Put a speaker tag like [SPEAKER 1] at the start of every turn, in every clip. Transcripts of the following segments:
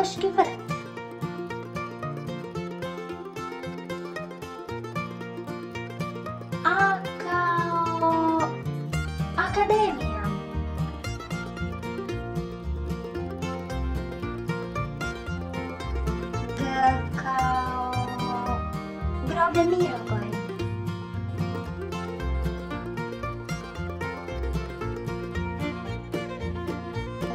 [SPEAKER 1] Arheološki vrt. A kao akademija. G kao groblje Mirogoj.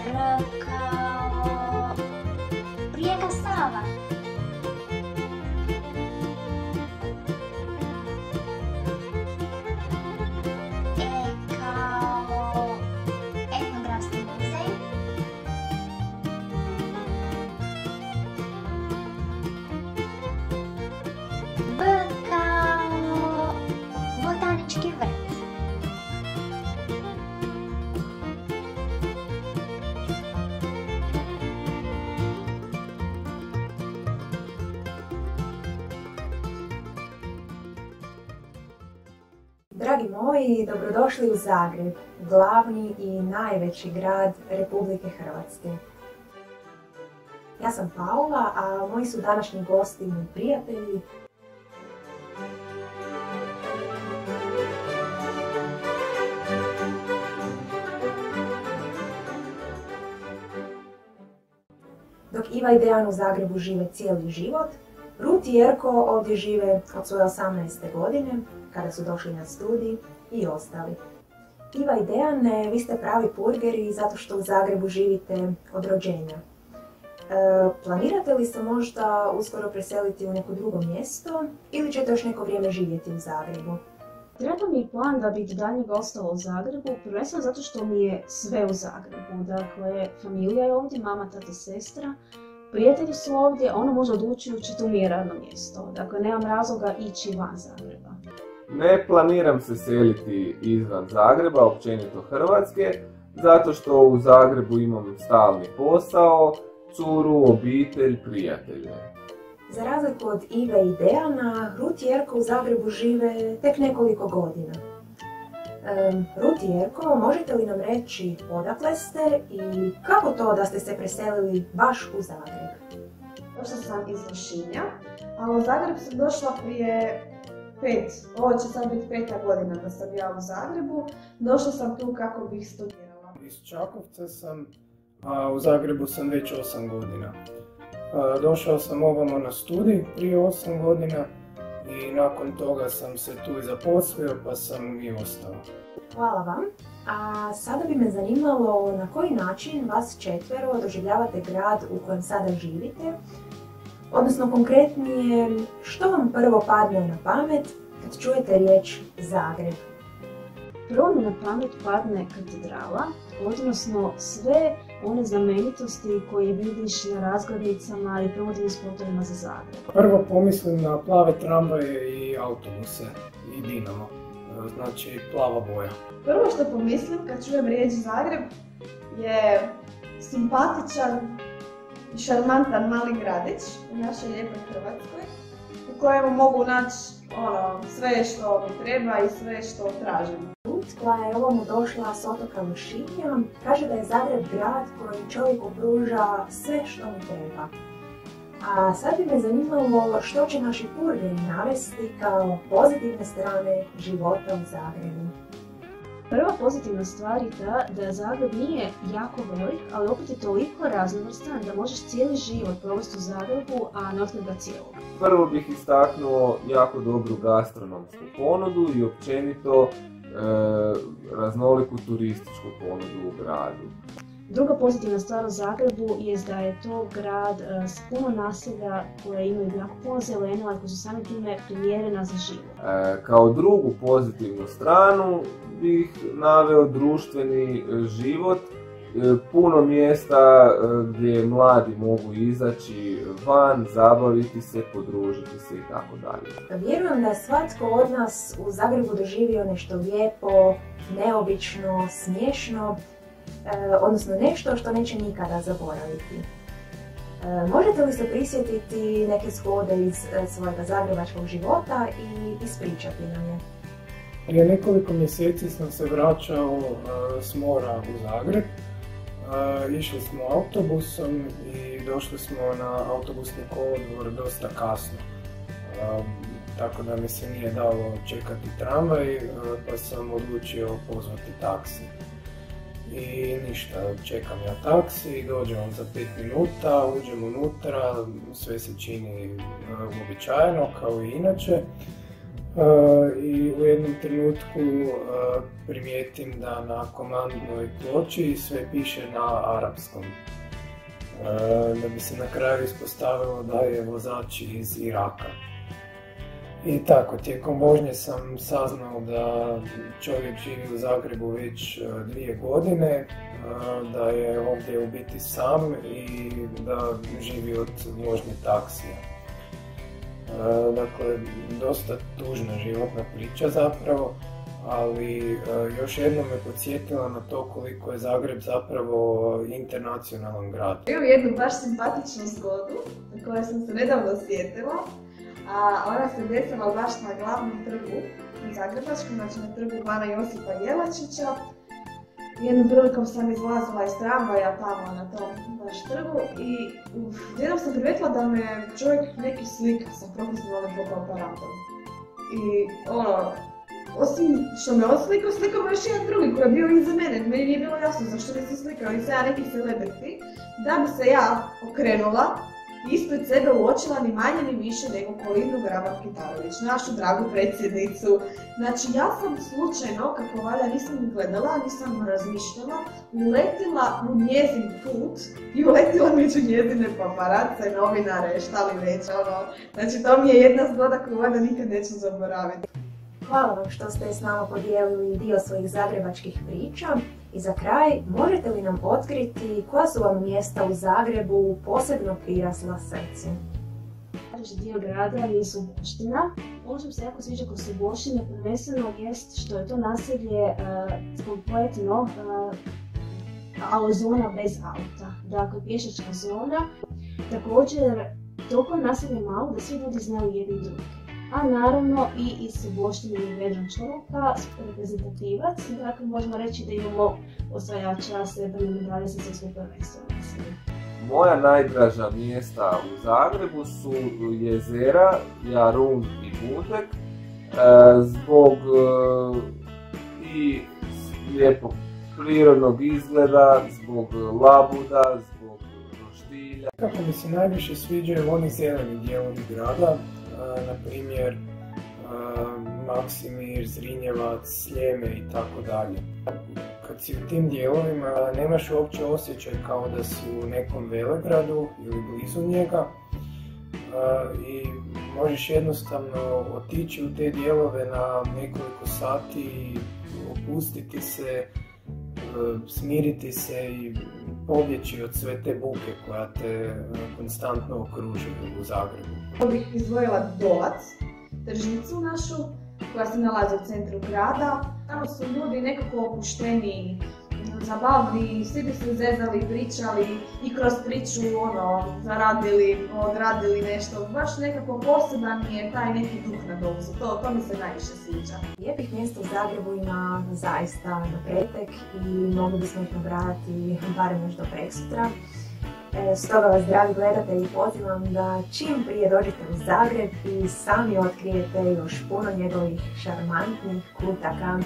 [SPEAKER 1] R kao rijeka Sava. E kao etnografski muzej. B kao botanički vrt.
[SPEAKER 2] Dragi moji, dobrodošli u Zagreb, glavni i najveći grad Republike Hrvatske. Ja sam Paula, a moji su današnji gosti i moji prijatelji. Dok Iva i Dejan u Zagrebu žive cijeli život, Rut i Jerko ovdje žive od svoje 18. godine, kada su došli na studij, i ostali. Iva i Dejan, vi ste pravi purgeri zato što u Zagrebu živite od rođenja. Planirate li se možda uskoro preseliti u neko drugo mjesto ili ćete još neko vrijeme živjeti u Zagrebu?
[SPEAKER 3] Treba mi plan da bi daljnjeg ostala u Zagrebu, prvenstveno zato što mi je sve u Zagrebu. Dakle, familija je ovdje, mama, tata, sestra, prijatelji su ovdje, ono može odlučujući tu mi je radno mjesto. Dakle, nemam razloga ići van Zagreba.
[SPEAKER 4] Ne planiram se seliti izvan Zagreba, općenito Hrvatske, zato što u Zagrebu imam stalni posao, curu, obitelj, prijatelje.
[SPEAKER 2] Za razliku od Ive i Dejana, Rut i Jerko u Zagrebu žive tek nekoliko godina. Rut i Jerko, možete li nam reći odakle ste i kako to da ste se preselili baš u Zagreb?
[SPEAKER 3] Došla sam iz Lošinja, a u Zagreb sam došla prije ovo će sad biti 5. godina da sam ja u Zagrebu. Došla sam tu kako bih studirala.
[SPEAKER 5] Iz Čakovca sam, a u Zagrebu sam već 8 godina. Došao sam ovamo na studij prije 8 godina i nakon toga sam se tu i zaposlio pa sam i ostao.
[SPEAKER 2] Hvala vam. A sada bi me zanimalo na koji način vas četvero doživljavate grad u kojem sada živite, odnosno konkretnije, što vam prvo padne na pamet kad čujete riječ Zagreb?
[SPEAKER 3] Prvo mi na pamet padne katedrala, odnosno sve one znamenitosti koje vidiš na razglednicama i promotivnim spotovima za Zagreb.
[SPEAKER 5] Prvo pomislim na plave tramvaje i autobuse i Dinamo, znači plava boja.
[SPEAKER 3] Prvo što pomislim kad čujem riječ Zagreb je simpatičan i šarmantan mali gradić u našoj lijepoj Hrvatskoj u kojemu mogu naći sve što mi treba i sve što tražim.
[SPEAKER 2] Rut, koja je ovamo došla s otoka Lošinja, kaže da je Zagreb grad koji čovjeku pruža sve što mu treba. A sad bi me zanimalo što će naši purgeri navesti kao pozitivne strane života u Zagrebu.
[SPEAKER 3] Prva pozitivna stvar je ta da Zagreb nije jako velik, ali opet je toliko raznovrstan da možeš cijeli život provesti u Zagrebu, a ne otkriti ga cijelog.
[SPEAKER 4] Prvo bih istaknuo jako dobru gastronomsku ponudu i općenito raznoliku turističku ponudu u gradu.
[SPEAKER 3] Druga pozitivna stvar u Zagrebu je da je to grad s puno naselja koje imaju jako puno zelenila i koje su sami time primjerena za život.
[SPEAKER 4] Kao drugu pozitivnu stranu bih naveo društveni život, puno mjesta gdje mladi mogu izaći van, zabaviti se, podružiti se itd.
[SPEAKER 2] Vjerujem da je svatko od nas u Zagrebu doživio nešto lijepo, neobično, smiješno, odnosno nešto što neće nikada zaboraviti. Možete li se prisjetiti neke zgode iz svojega zagrebačkog života i ispričati nam je?
[SPEAKER 5] Prije nekoliko mjeseci sam se vraćao s mora u Zagreb. Išli smo autobusom i došli smo na autobusni kolodvor dosta kasno. Tako da mi se nije dalo čekati tramvaj, pa sam odlučio pozvati taksi. I ništa, čekam ja taksi, dođe on za 5 minuta, uđem unutra, sve se čini uobičajeno kao i inače. I u jednom trenutku primijetim da na komandnoj ploči sve piše na arapskom. Da bi se na kraju ispostavilo da je vozač iz Iraka. I tako, tijekom vožnje sam saznao da čovjek živi u Zagrebu već 2 godine, da je ovdje u biti sam i da živi od vožnje taksija. Dakle, dosta tužna životna priča zapravo, ali još jednom me podsjetila na to koliko je Zagreb zapravo internacionalan grad.
[SPEAKER 3] Imam jednu baš simpatičnu zgodu na kojoj sam se nedavno sjetila, a ona se desila baš na glavnom trgu u Zagrebačkom, znači na trgu Bana Josipa Jelačića. Jednom prilikom sam izlazila iz tramvaja tamo na tom baš trgu i jednom sam primijetila da me čovjek neki slika sa profesionalnim fotoaparatom. I osim što me on slikao me još jedan drugi koji je bio iza mene. Meni nije bilo jasno zašto bi se slikao i ja neki celebrity, da bi se ja okrenula i ispred sebe uočila ni manje ni više nego Kolindu Grabar-Kitarović, našu dragu predsjednicu. Znači ja sam slučajno, kako valja, nisam gledala, nisam razmišljala, uletila u njezin put i uletila među njezine paparace, novinare, šta li već, Znači to mi je jedna zgoda koju valja nikad neću zaboraviti.
[SPEAKER 2] Hvala vam što ste s nama podijelili dio svojih zagrebačkih priča. I za kraj, možete li nam otkriti koja su vam mjesta u Zagrebu posebno prirasla srcu?
[SPEAKER 6] Dio grada je Suboština. Ono što mi se jako sviđa kod Suboštine prvenstveno jest što je to naselje kompletno zona bez auta. Dakle, pješačka zona. Također, toliko je naselje malo da svi ljudi znaju jedni drugi. A naravno i iz Suboštine i Vedran Čoluka, reprezentativac, dakle možemo reći da imamo osvajača srebrne medalje sa svjetskog prvenstva.
[SPEAKER 4] Moja najdraža mjesta u Zagrebu su jezera Jarun i Bundek, zbog i lijepog prirodnog izgleda, zbog labuda, zbog roštilja.
[SPEAKER 5] Kako mi se najviše sviđaju oni zeleni dijelovi grada, na primjer Maksimir, Zrinjevac, Sljeme i tako dalje. Kad si u tim dijelovima nemaš uopće osjećaj kao da si u nekom velegradu ili blizu njega i možeš jednostavno otići u te dijelove na nekoliko sati i opustiti se, smiriti se i pobjeći od sve te buke koja te konstantno okružuje u Zagrebu.
[SPEAKER 3] Ja bih izdvojila Dolac, tržnicu našu, koja se nalazi u centru grada. Tamo su ljudi nekako opušteni, zabavni, svi bi se zezali, pričali i kroz priču zaradili, odradili nešto. Baš nekako poseban je taj neki duh na Dolcu, to mi se najviše sviđa.
[SPEAKER 2] Lijepih mjesta u Zagrebu ima zaista na pretek i mogli bismo ih nabrajati barem još do preksutra. Stoga vas, dragi gledatelji, pozivam da čim prije dođete u Zagreb i sami otkrijete još puno njegovih šarmantnih kutaka.